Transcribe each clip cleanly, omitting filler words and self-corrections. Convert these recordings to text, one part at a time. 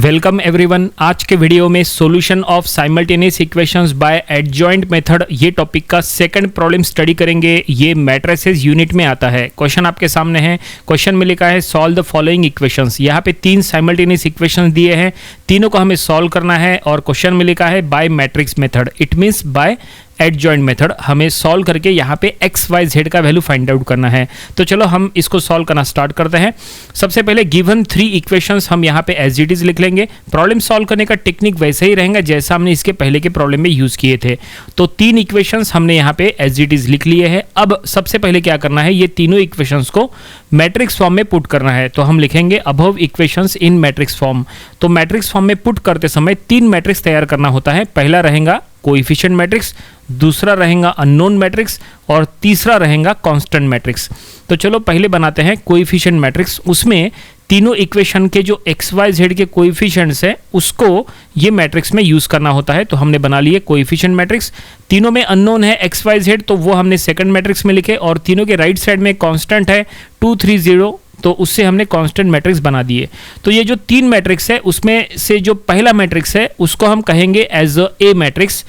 Welcome everyone. आज के video में solution of simultaneous equations bye adjoint method ये टॉपिक का सेकंड प्रॉब्लम स्टडी करेंगे। ये मैट्रिसेस यूनिट में आता है। क्वेश्चन आपके सामने है। क्वेश्चन में लिखा है सॉल्व द फॉलोइंग इक्वेशंस। यहाँ पे तीन साइमल्टेनियस इक्वेशंस दिए हैं, तीनों को हमें सॉल्व करना है और क्वेश्चन में लिखा है by matrix method. It means by adjoint method हमें सॉल्व करके यहाँ पे एक्स वाई जेड का वैल्यू फाइंड आउट करना है। तो चलो हम इसको सॉल्व करना स्टार्ट करते हैं। सबसे पहले गिवन थ्री इक्वेशंस हम यहाँ पे एज इट इज लिख लेंगे। प्रॉब्लम सॉल्व करने का टेक्निक वैसे ही रहेगा जैसा हमने इसके पहले के प्रॉब्लम में यूज किए थे। तो तीन इक्वेशंस हमने यहाँ पे एज इट इज लिख लिए हैं। अब सबसे पहले क्या करना है, ये तीनों इक्वेशंस को मैट्रिक्स फॉर्म में पुट करना है। तो हम लिखेंगे अबव इक्वेशंस इन मैट्रिक्स फॉर्म। तो मैट्रिक्स फॉर्म में पुट करते समय तीन मैट्रिक्स तैयार करना होता है। पहला रहेगा कोएफिशिएंट मैट्रिक्स, दूसरा रहेगा अननोन मैट्रिक्स और तीसरा रहेगा कांस्टेंट मैट्रिक्स। तो चलो पहले बनाते हैं कोएफिशिएंट मैट्रिक्स। उसमें तीनों इक्वेशन के जो एक्स वाई जेड के कोएफिशिएंट्स है उसको ये मैट्रिक्स में यूज करना होता है। तो हमने बना लिए कोएफिशिएंट मैट्रिक्स। तीनों में अननोन है एक्स वाई जेड, तो वो हमने सेकंड मैट्रिक्स में लिखे और तीनों के राइट साइड में कांस्टेंट है 2 3 0, तो उससे हमने कांस्टेंट मैट्रिक्स बना दिए। तो ये जो तीन मैट्रिक्स है उसमें से जो पहला मैट्रिक्स है उसको हम कहेंगे एज ए मैट्रिक्स,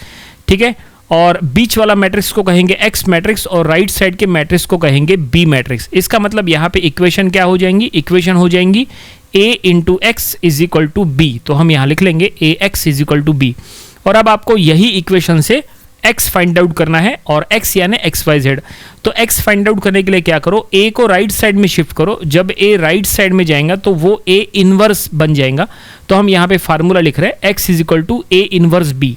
ठीक है, और बीच वाला मैट्रिक्स को कहेंगे एक्स मैट्रिक्स और राइट साइड के मैट्रिक्स को कहेंगे बी मैट्रिक्स। इसका मतलब यहाँ पे इक्वेशन क्या हो जाएंगी, इक्वेशन हो जाएंगी a into x is equal to b. तो हम यहाँ लिख लेंगे a x is equal to b. और अब आपको यही इक्वेशन से x फाइंड आउट करना है और x यानी एक्स वाई जेड। तो x फाइंड आउट करने के लिए क्या करो, a को राइट साइड में शिफ्ट करो। जब a राइट साइड में जाएगा तो वो a इनवर्स बन जाएगा। तो हम यहाँ पे फार्मूला लिख रहे हैं x is equal to a inverse b,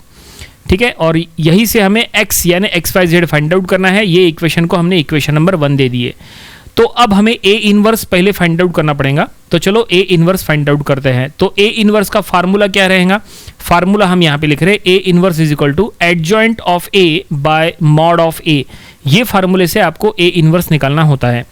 ठीक है। और यही से हमें x यानी X Y Z find out करना है। ये इक्वेशन को हमने इक्वेशन नंबर 1 दे दिए। तो अब हमें a इनवर्स पहले फाइंड आउट करना पड़ेगा। तो चलो a इनवर्स फाइंड आउट करते हैं। तो a इनवर्स का फार्मूला क्या रहेगा, फार्मूला हम यहाँ पे लिख रहे हैं a inverse is equal to adjoint of a by mod of a। ये फार्मूले से आपको a इनवर्स निकालना होता है।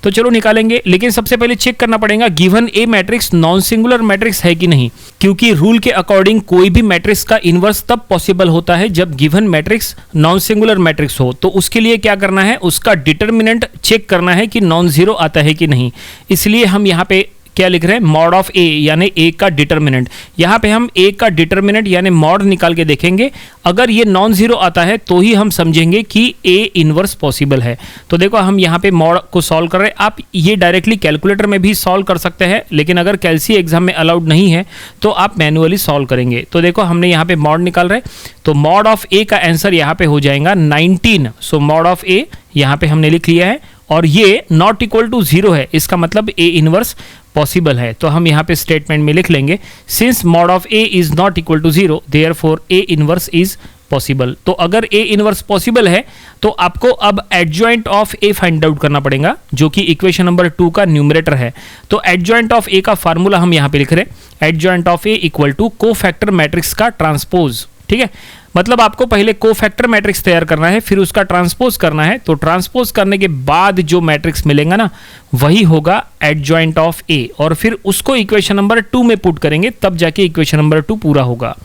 तो चलो निकालेंगे, लेकिन सबसे पहले चेक करना पड़ेगा गिवन ए मैट्रिक्स नॉन सिंगुलर मैट्रिक्स है कि नहीं, क्योंकि रूल के अकॉर्डिंग कोई भी मैट्रिक्स का इनवर्स तब पॉसिबल होता है जब given matrix non singular matrix हो। तो उसके लिए क्या करना है, उसका डिटर्मिनेंट चेक करना है कि नॉन जीरो आता है कि नहीं। इसलिए हम यहाँ पे क्या लिख रहे हैं, मॉड ऑफ ए यानी ए का डिटर्मिनेंट। यहाँ पे हम ए का डिटर्मिनेंट यानी मॉड निकाल के देखेंगे। अगर ये नॉन जीरो आता है तो ही हम समझेंगे कि ए इनवर्स पॉसिबल है। तो देखो हम यहाँ पे मॉड को सॉल्व कर रहे हैं। आप ये डायरेक्टली कैलकुलेटर में भी सॉल्व कर सकते हैं, लेकिन अगर कैलसी एग्जाम में अलाउड नहीं है तो आप मैनुअली सॉल्व करेंगे। तो देखो हमने यहाँ पे मॉड निकाल रहे हैं। तो मॉड ऑफ ए का आंसर यहाँ पे हो जाएगा 19। सो मॉड ऑफ ए यहाँ पे हमने लिख लिया है और ये नॉट इक्वल टू 0 है। इसका मतलब ए इनवर्स पॉसिबल है। तो हम यहाँ पे स्टेटमेंट में लिख लेंगे since mod of A is not equal to 0 therefore A inverse is possible. तो अगर ए इनवर्स पॉसिबल है तो आपको अब adjoint of A find out करना पड़ेगा, जो कि इक्वेशन नंबर 2 का न्यूमरेटर है। तो एडजॉइंट ऑफ ए का फार्मूला हम यहाँ पे लिख रहे हैं, adjoint of A equal to cofactor matrix का ट्रांसपोज, ठीक है। मतलब आपको पहले कोफैक्टर मैट्रिक्स तैयार करना है, फिर उसका ट्रांसपोज करना है। तो ट्रांसपोज करने के बाद जो मैट्रिक्स मिलेगा ना, वही होगा एडजॉइंट ऑफ ए, और फिर उसको इक्वेशन नंबर 2 में पुट करेंगे, तब जाके इक्वेशन नंबर 2 पूरा होगा।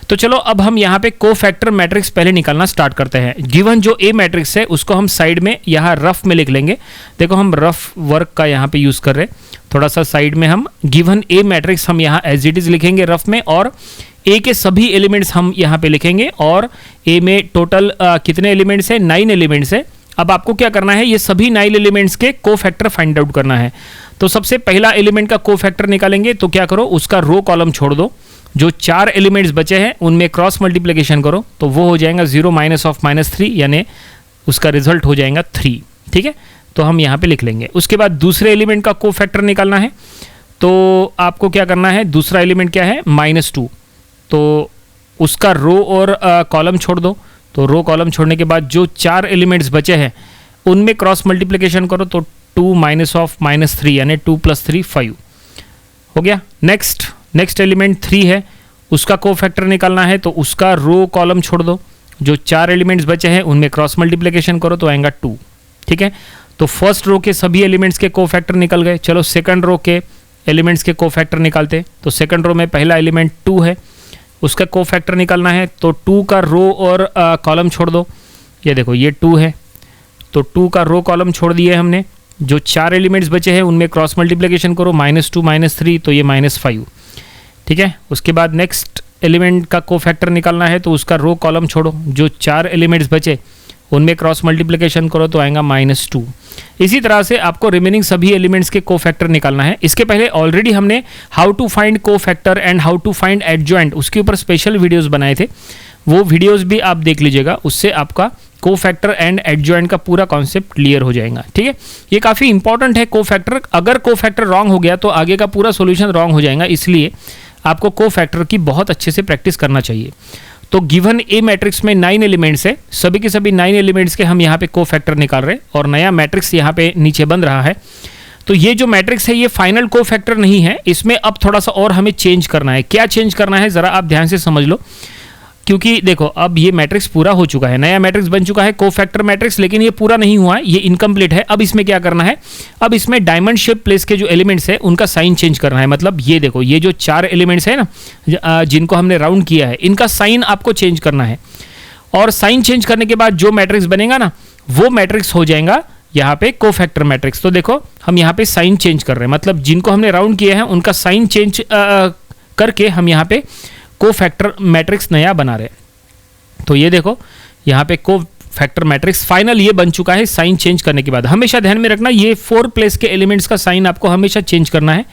तो चलो अब हम यहाँ पे कोफैक्टर मैट्रिक्स पहले निकालना स्टार्ट करते हैं। गिवन जो ए मैट्रिक्स है उसको हम साइड में यहाँ रफ में लिख लेंगे। देखो हम रफ वर्क का यहाँ पे यूज कर रहे हैं। थोड़ा सा साइड में हम गिवन ए मैट्रिक्स हम यहाँ एज इट इज लिखेंगे रफ में, और ए के सभी एलिमेंट्स हम यहाँ पे लिखेंगे। और ए में टोटल कितने एलिमेंट्स है, 9 एलिमेंट्स है। अब आपको क्या करना है, ये सभी 9 एलिमेंट्स के कोफैक्टर फाइंड आउट करना है। तो सबसे पहला एलिमेंट का कोफैक्टर निकालेंगे। तो क्या करो, उसका रो कॉलम छोड़ दो। जो 4 एलिमेंट्स बचे हैं उनमें क्रॉस मल्टीप्लिकेशन करो, तो वो हो जाएगा 0 माइनस ऑफ -3, यानी उसका रिजल्ट हो जाएगा 3, ठीक है। तो हम यहाँ पे लिख लेंगे। उसके बाद दूसरे एलिमेंट का कोफैक्टर निकालना है। तो आपको क्या करना है, दूसरा एलिमेंट क्या है, -2। तो उसका रो और कॉलम छोड़ दो। तो रो कॉलम छोड़ने के बाद जो 4 एलिमेंट्स बचे हैं उनमें क्रॉस मल्टीप्लिकेशन करो। तो 2 माइनस ऑफ -3 यानी 2 + 3 5 हो गया। नेक्स्ट एलिमेंट 3 है, उसका कोफैक्टर निकालना है। तो उसका रो कॉलम छोड़ दो। जो 4 एलिमेंट्स बचे हैं उनमें क्रॉस मल्टीप्लिकेशन करो तो आएगा 2, ठीक है। तो फर्स्ट रो के सभी एलिमेंट्स के कोफैक्टर निकल गए। चलो सेकंड रो के एलिमेंट्स के कोफैक्टर निकालते। तो सेकंड रो में पहला एलिमेंट 2 है, उसका कोफैक्टर निकालना है। तो 2 का रो और कॉलम छोड़ दो। ये देखो ये 2 है, तो 2 का रो कॉलम छोड़ दिए हमने। जो 4 एलिमेंट्स बचे हैं उनमें क्रॉस मल्टीप्लिकेशन करो, -2 -3 तो ये -5, ठीक है। उसके बाद नेक्स्ट एलिमेंट का कोफैक्टर निकालना है, तो उसका रो कॉलम छोड़ो, जो 4 एलिमेंट्स बचे उनमें क्रॉस मल्टीप्लिकेशन करो तो आएगा -2। इसी तरह से आपको रिमेनिंग सभी एलिमेंट्स के कोफैक्टर निकालना है। इसके पहले ऑलरेडी हमने how to find cofactor and how to find adjoint, उसके ऊपर स्पेशल वीडियोस बनाए थे, वो वीडियोस भी आप देख लीजिएगा, उससे आपका कोफैक्टर एंड एडजॉइंट का पूरा कॉन्सेप्ट क्लियर हो जाएगा। ठीक है, ये काफ़ी इंपॉर्टेंट है कोफैक्टर। अगर कोफैक्टर रॉन्ग हो गया तो आगे का पूरा सोल्यूशन रॉन्ग हो जाएगा, इसलिए आपको कोफैक्टर की बहुत अच्छे से प्रैक्टिस करना चाहिए। तो गिवन ए मैट्रिक्स में 9 एलिमेंट्स है, सभी के सभी 9 एलिमेंट्स के हम यहाँ पे कोफैक्टर निकाल रहे हैं और नया मैट्रिक्स यहाँ पे नीचे बन रहा है। तो ये जो मैट्रिक्स है ये फाइनल कोफैक्टर नहीं है, इसमें अब थोड़ा सा और हमें चेंज करना है। क्या चेंज करना है ज़रा आप ध्यान से समझ लो, क्योंकि देखो अब ये मैट्रिक्स पूरा हो चुका है, नया मैट्रिक्स बन चुका है कोफैक्टर मैट्रिक्स, लेकिन ये पूरा नहीं हुआ है, ये इनकम्प्लीट है। अब इसमें क्या करना है, अब इसमें डायमंड शेप प्लेस के जो एलिमेंट्स है उनका साइन चेंज करना है। मतलब ये देखो, ये जो 4 एलिमेंट्स है ना जिनको हमने राउंड किया है, इनका साइन आपको चेंज करना है। और साइन चेंज करने के बाद जो मैट्रिक्स बनेगा ना, वो मैट्रिक्स हो जाएगा यहाँ पे कोफैक्टर मैट्रिक्स। तो देखो हम यहाँ पे साइन चेंज कर रहे हैं, मतलब जिनको हमने राउंड किया है उनका साइन चेंज करके हम यहाँ पे कोफैक्टर मैट्रिक्स नया बना रहे हैं। तो ये देखो यहाँ पे कोफैक्टर मैट्रिक्स फाइनल ये बन चुका है साइन चेंज करने के बाद। हमेशा ध्यान में रखना, ये 4 प्लेस के एलिमेंट्स का साइन आपको हमेशा चेंज करना है।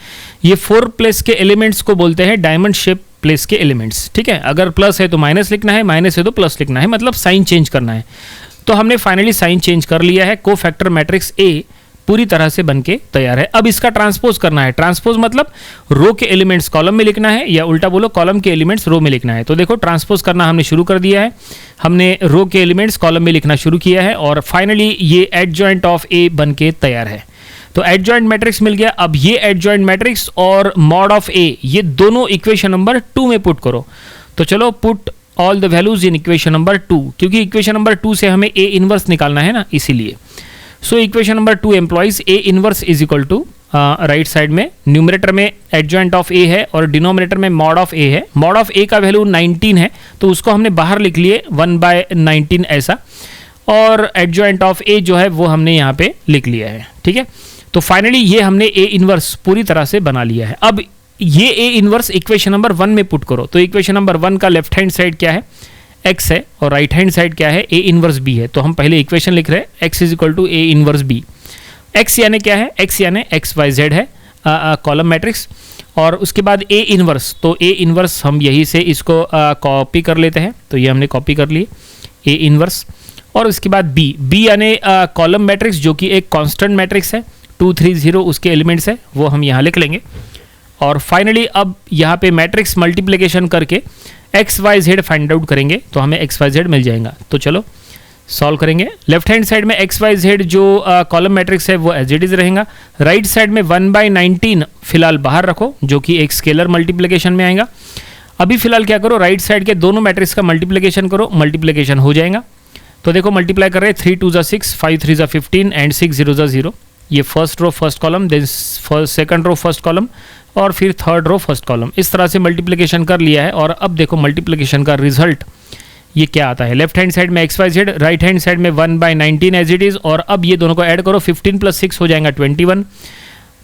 ये 4 प्लेस के एलिमेंट्स को बोलते हैं डायमंड शेप प्लेस के एलिमेंट्स। ठीक है, अगर प्लस है तो माइनस लिखना है, माइनस है तो प्लस लिखना है, मतलब साइन चेंज करना है। तो हमने फाइनली साइन चेंज कर लिया है, कोफैक्टर मैट्रिक्स ए पूरी तरह से बनके तैयार है। अब इसका ट्रांसपोज करना है। ट्रांसपोज मतलब रो के एलिमेंट्स कॉलम में लिखना है, या उल्टा बोलो कॉलम के एलिमेंट्स रो में लिखना है। तो देखो ट्रांसपोज करना हमने शुरू कर दिया है, हमने रो के एलिमेंट्स कॉलम में लिखना शुरू किया है और फाइनली ये एडजॉइंट ऑफ ए बनके तैयार है। तो एडजॉइंट मैट्रिक्स मिल गया। अब ये एडजॉइंट मैट्रिक्स और मॉड ऑफ ए, ये दोनों इक्वेशन नंबर 2 में पुट करो। तो चलो put all the values in equation number 2, क्योंकि इक्वेशन नंबर 2 से हमें ए इनवर्स निकालना है ना, इसीलिए। So equation number 2 employs A inverse is equal to, right side में न्यूमरेटर में एडजॉइंट ऑफ ए है और डिनोमिनेटर में मॉड ऑफ ए है। मॉड ऑफ ए का वैल्यू 19 है, तो उसको हमने बाहर लिख लिए 1/19 ऐसा, और एडजॉइंट ऑफ ए जो है वो हमने यहाँ पे लिख लिया है। ठीक है, तो फाइनली ये हमने ए इनवर्स पूरी तरह से बना लिया है। अब ये ए इनवर्स इक्वेशन नंबर 1 में पुट करो। तो इक्वेशन नंबर 1 का लेफ्ट हैंड साइड क्या है, x है, और राइट हैंड साइड क्या है, a इनवर्स b है। तो हम पहले इक्वेशन लिख रहे हैं x is equal to a inverse b। x यानी क्या है, x यानी एक्स वाई जेड है कॉलम मैट्रिक्स, और उसके बाद a इनवर्स, तो a इनवर्स हम यही से इसको कॉपी कर लेते हैं। तो ये हमने कॉपी कर लिए a इनवर्स, और उसके बाद b यानी कॉलम मैट्रिक्स जो कि एक कांस्टेंट मैट्रिक्स है, 2 3 0 उसके एलिमेंट्स है, वो हम यहाँ लिख लेंगे। और फाइनली अब यहाँ पे मैट्रिक्स मल्टीप्लिकेशन करके X Y Z find out करेंगे, तो हमें एक्स वाई जेड मिल जाएगा। तो चलो सॉल्व करेंगे। लेफ्ट हैंड साइड में एक्स वाई जेड जो कॉलम मैट्रिक्स है वो एज इट इज रहेगा। राइट साइड में 1/19 फिलहाल बाहर रखो, जो कि एक स्केलर मल्टीप्लिकेशन में आएगा। अभी फिलहाल क्या करो, राइट साइड के दोनों मैट्रिक्स का मल्टीप्लिकेशन करो, मल्टीप्लिकेशन हो जाएगा। तो देखो मल्टीप्लाई कर रहे हैं, 3 2 6, 5 3 15 एंड 6 0 0। ये first row first column, then second row first column, और फिर थर्ड रो फर्स्ट कॉलम। इस तरह से मल्टीप्लिकेशन कर लिया है। और अब देखो मल्टीप्लिकेशन का रिजल्ट ये क्या आता है। लेफ्ट हैंड साइड में X Y Z, right hand side में 1/19 एज इट इज, और अब ये दोनों को ऐड करो, 15 + 6 हो जाएगा 21।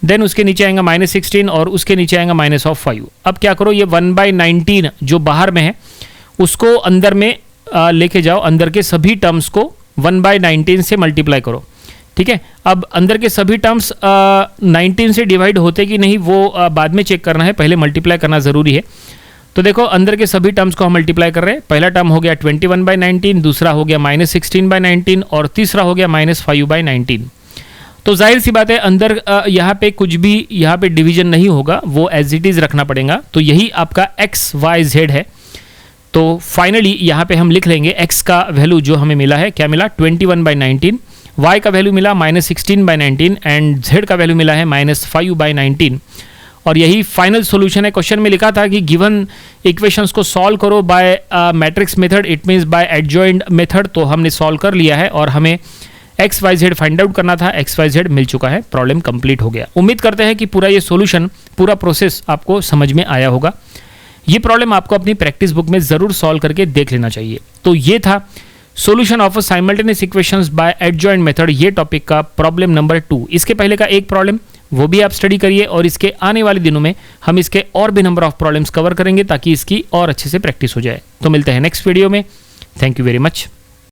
देन उसके नीचे आएगा -16 और उसके नीचे आएगा -5। अब क्या करो, ये 1/19 जो बाहर में है उसको अंदर में लेके जाओ, अंदर के सभी टर्म्स को 1/19 से मल्टीप्लाई करो। ठीक है, अब अंदर के सभी टर्म्स 19 से डिवाइड होते कि नहीं वो बाद में चेक करना है, पहले मल्टीप्लाई करना ज़रूरी है। तो देखो अंदर के सभी टर्म्स को हम मल्टीप्लाई कर रहे हैं। पहला टर्म हो गया 21/19, दूसरा हो गया -16/19, और तीसरा हो गया -5/19। तो जाहिर सी बात है अंदर यहाँ पे कुछ भी यहाँ पे डिवीजन नहीं होगा, वो एज इट इज़ रखना पड़ेगा। तो यही आपका एक्स वाई जेड है। तो फाइनली यहाँ पे हम लिख लेंगे एक्स का वैल्यू जो हमें मिला है, क्या मिला, 21/19, y का वैल्यू मिला -16/19 एंड z का वैल्यू मिला है -5/19। और यही फाइनल सॉल्यूशन है। क्वेश्चन में लिखा था कि गिवन इक्वेशंस को सॉल्व करो by matrix method, it means by adjoint method. तो हमने सॉल्व कर लिया है और हमें X Y Z find out करना था, एक्स वाई जेड मिल चुका है, प्रॉब्लम कंप्लीट हो गया। उम्मीद करते हैं कि पूरा ये सॉल्यूशन, पूरा प्रोसेस आपको समझ में आया होगा। ये प्रॉब्लम आपको अपनी प्रैक्टिस बुक में ज़रूर सॉल्व करके देख लेना चाहिए। तो ये था solution of simultaneous equations bye adjoint method, ये टॉपिक का प्रॉब्लम नंबर 2। इसके पहले का एक प्रॉब्लम वो भी आप स्टडी करिए और इसके आने वाले दिनों में हम इसके और भी नंबर ऑफ प्रॉब्लम्स कवर करेंगे ताकि इसकी और अच्छे से प्रैक्टिस हो जाए। तो मिलते हैं नेक्स्ट वीडियो में। Thank you very much.